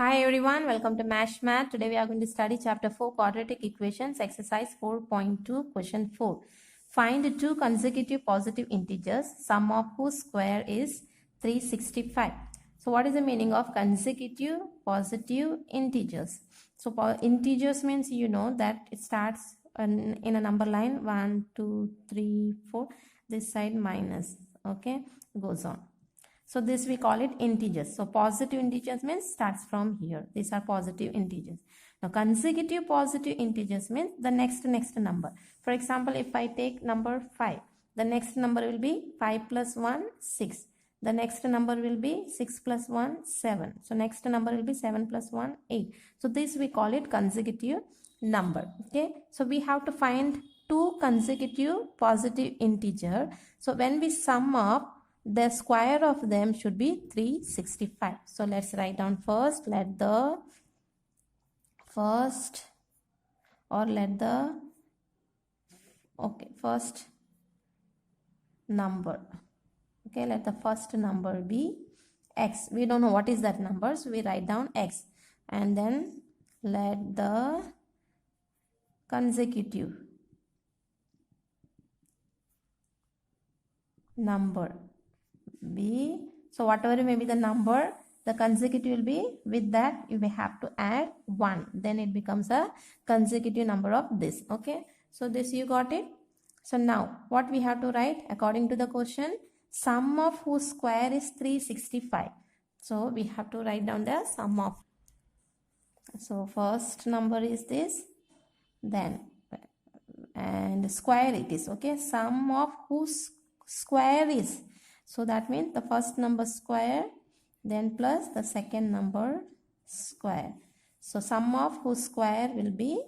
Hi everyone, welcome to MASH Math. Today we are going to study chapter 4 quadratic equations, exercise 4.2, question 4. Find two consecutive positive integers, sum of whose square is 365. So what is the meaning of consecutive positive integers? So integers means you know that it starts in a number line 1, 2, 3, 4. This side minus, okay, goes on. So this we call it integers. So positive integers means starts from here. These are positive integers. Now consecutive positive integers means the next number. For example, if I take number 5, the next number will be 5 plus 1, 6. The next number will be 6 plus 1, 7. So next number will be 7 plus 1, 8. So this we call it consecutive number. Okay. So we have to find two consecutive positive integer. So when we sum up, the square of them should be 365. So let's write down first. Let the first number. Okay, let the first number be x. We don't know what is that number, so we write down x. And then let the consecutive number be, so whatever may be the number, the consecutive will be, with that you may have to add 1, then it becomes a consecutive number of this. Okay, so this you got it. So now what we have to write according to the question, sum of whose square is 365. So we have to write down the sum of, so first number is this, then and square it is. Okay, sum of whose square is, so that means the first number square, then plus the second number square. So sum of whose square will be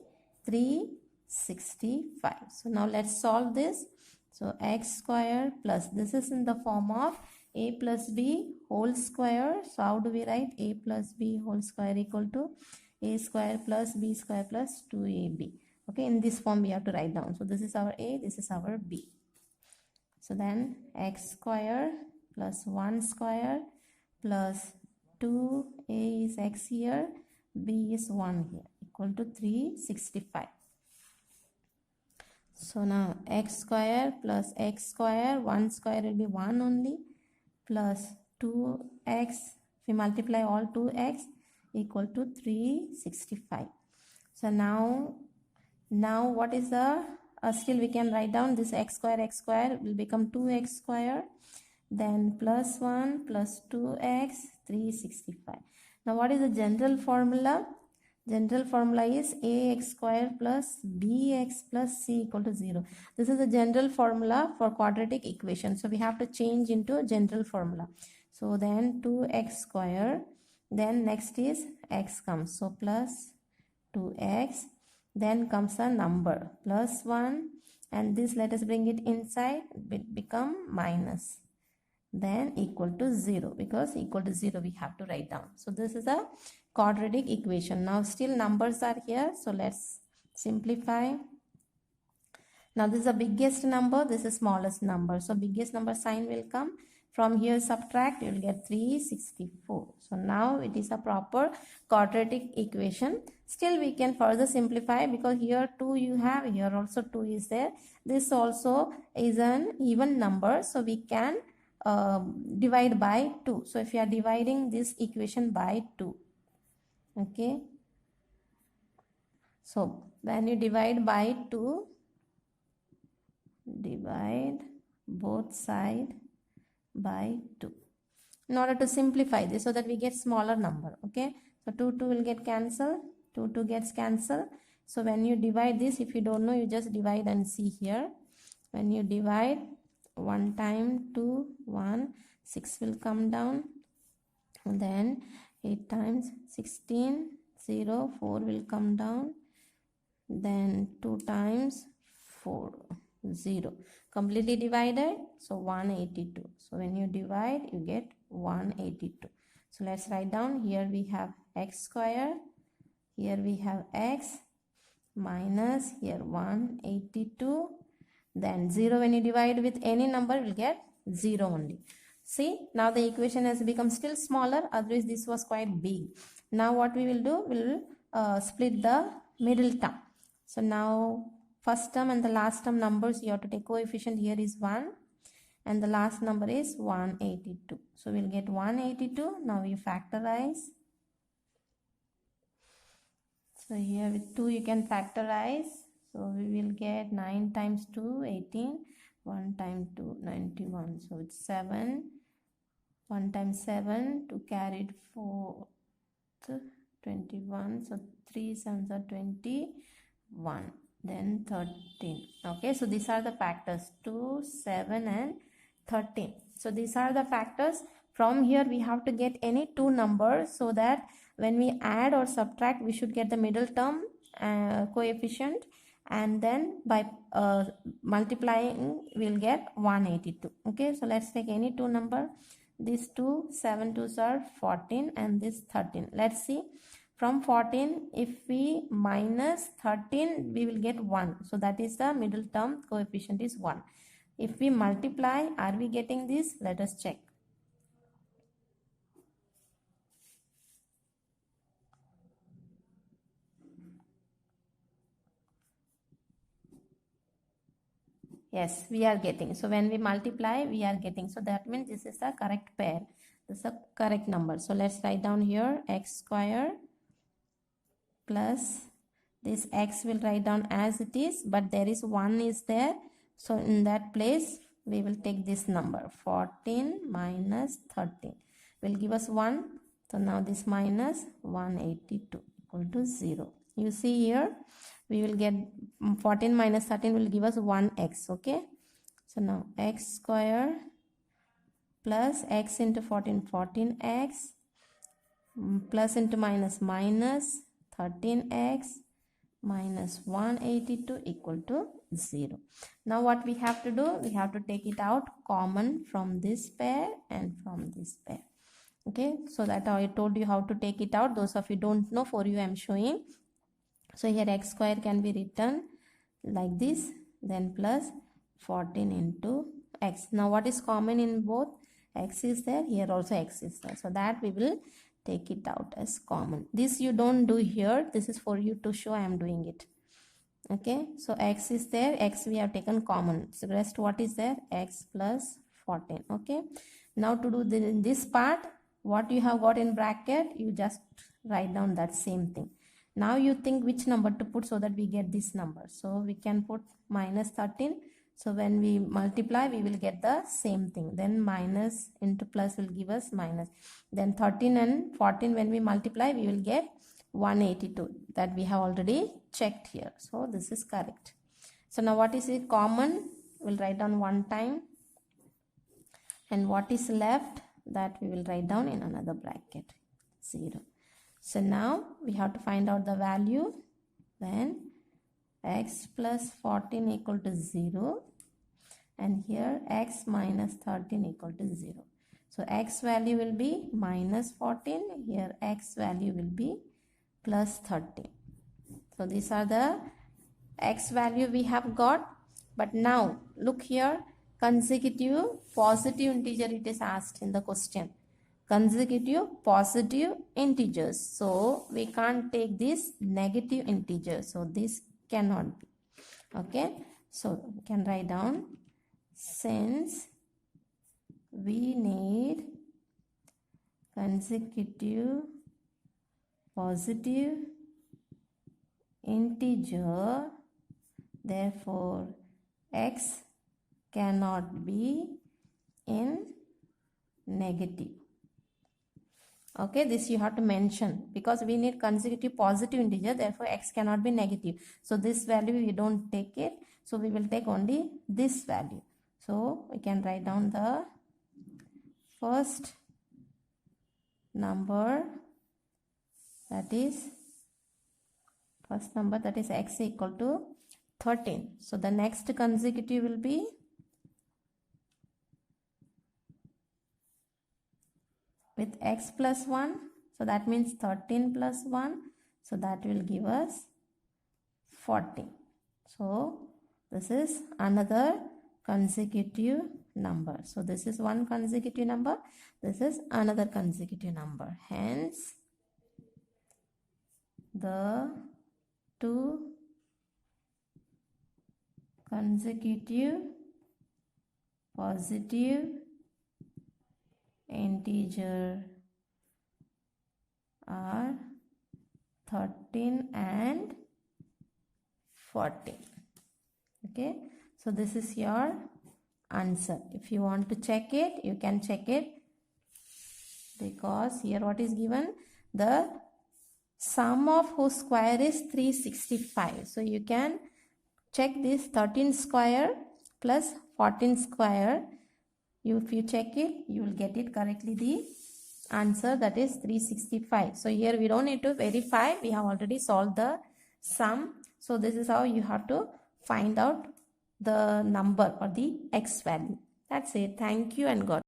365. So now let's solve this. So x square plus, this is in the form of a plus b whole square. So how do we write? A plus b whole square equal to a square plus b square plus 2ab. Okay, in this form we have to write down. So this is our a, this is our b. So then x square plus 1 square plus 2a is x here, b is 1 here, equal to 365. So now x square plus x square, 1 square will be 1 only, plus 2x, if we multiply all 2x, equal to 365. So now what is the, still we can write down this x square will become 2x square, then plus 1 plus 2x, 365. Now what is the general formula? General formula is ax square plus bx plus c equal to 0. This is the general formula for quadratic equation. So we have to change into general formula. So then 2x square, then next is x comes. So plus 2x, then comes a number plus 1, and this let us bring it inside, it become minus, then equal to 0, because equal to 0 we have to write down. So this is a quadratic equation. Now still numbers are here, so let's simplify. Now this is the biggest number, this is smallest number, so biggest number sign will come. From here subtract, you will get 364. So now it is a proper quadratic equation. Still we can further simplify, because here 2 you have, here also 2 is there. This also is an even number, so we can divide by 2. So if you are dividing this equation by 2, okay, so when you divide by 2, divide both side by 2 in order to simplify this, so that we get smaller number. Okay, so 2 will get cancelled, 2 gets cancelled. So when you divide this, if you don't know, you just divide and see here. When you divide 1 time 2, 1, 6 will come down, and then 8 times 16, 0, 4 will come down, then 2 times 4, 0, completely divided, so 182. So when you divide, you get 182. So let's write down, here we have x square, here we have x, minus here 182, then 0 when you divide with any number will get 0 only. See, now the equation has become still smaller, otherwise this was quite big. Now what we will do, we will split the middle term. So now first term and the last term numbers, you have to take coefficient here is 1 and the last number is 182. So we'll get 182. Now we factorize. So here with 2 you can factorize. So we will get 9 times 2, 18. 1 times 2, 91. So it's 7. 1 times 7 to carry it 4, 21. So 3 7s are 21. Then 13. Okay, so these are the factors 2, 7 and 13. So these are the factors. From here we have to get any two numbers so that when we add or subtract we should get the middle term coefficient, and then by multiplying we'll get 182. Okay, so let's take any two number. These two 7 2s are 14 and this 13. Let's see, from 14 if we minus 13 we will get 1. So that is the middle term coefficient is 1. If we multiply, are we getting this? Let us check. Yes, we are getting. So when we multiply, we are getting. So that means this is the correct pair. This is the correct number. So let's write down here x square plus this x will write down as it is, but there is 1 is there. So in that place, we will take this number 14 minus 13 will give us 1. So now this minus 182 equal to 0. You see here, we will get 14 minus 13 will give us 1x. Okay, so now x square plus x into 14, 14x plus into minus minus 13x minus 182 equal to 0. Now what we have to do, we have to take it out common from this pair and from this pair. Okay, so that I told you how to take it out. Those of you don't know, for you I am showing. So here x square can be written like this, then plus 14 into x. Now what is common in both? X is there, here also x is there. So that we will take it out as common. This you don't do here. This is for you to show I am doing it. Okay, so x is there, x we have taken common. So rest what is there? X plus 14. Okay, now to do this part, what you have got in bracket, you just write down that same thing. Now you think which number to put so that we get this number. So we can put minus 13. So when we multiply, we will get the same thing. Then minus into plus will give us minus. Then 13 and 14 when we multiply, we will get 182. That we have already checked here. So this is correct. So now what is it common? We'll write down one time. And what is left? That we will write down in another bracket. 0. So now we have to find out the value when x plus 14 equal to 0 and here x minus 13 equal to 0. So x value will be minus 14, here x value will be plus 13. So these are the x value we have got. But now look here, consecutive positive integer it is asked in the question. Consecutive positive integers. So we can't take this negative integer. So this cannot be. Okay. So we can write down, since we need consecutive positive integer, therefore x cannot be in negative. Okay, this you have to mention because we need consecutive positive integer, therefore x cannot be negative. So this value we don't take it, so we will take only this value. So we can write down the first number, that is x equal to 13. So the next consecutive will be with x plus 1. So that means 13 plus 1. So that will give us 40. So this is another consecutive number. So this is one consecutive number. This is another consecutive number. Hence the two consecutive positive integer are 13 and 14. Okay, so this is your answer. If you want to check it, you can check it, because here what is given, the sum of whose square is 365. So you can check this 13 square plus 14 square. If you check it, you will get it correctly, the answer, that is 365. So here we don't need to verify, we have already solved the sum. So this is how you have to find out the number or the x value. That's it. Thank you and God.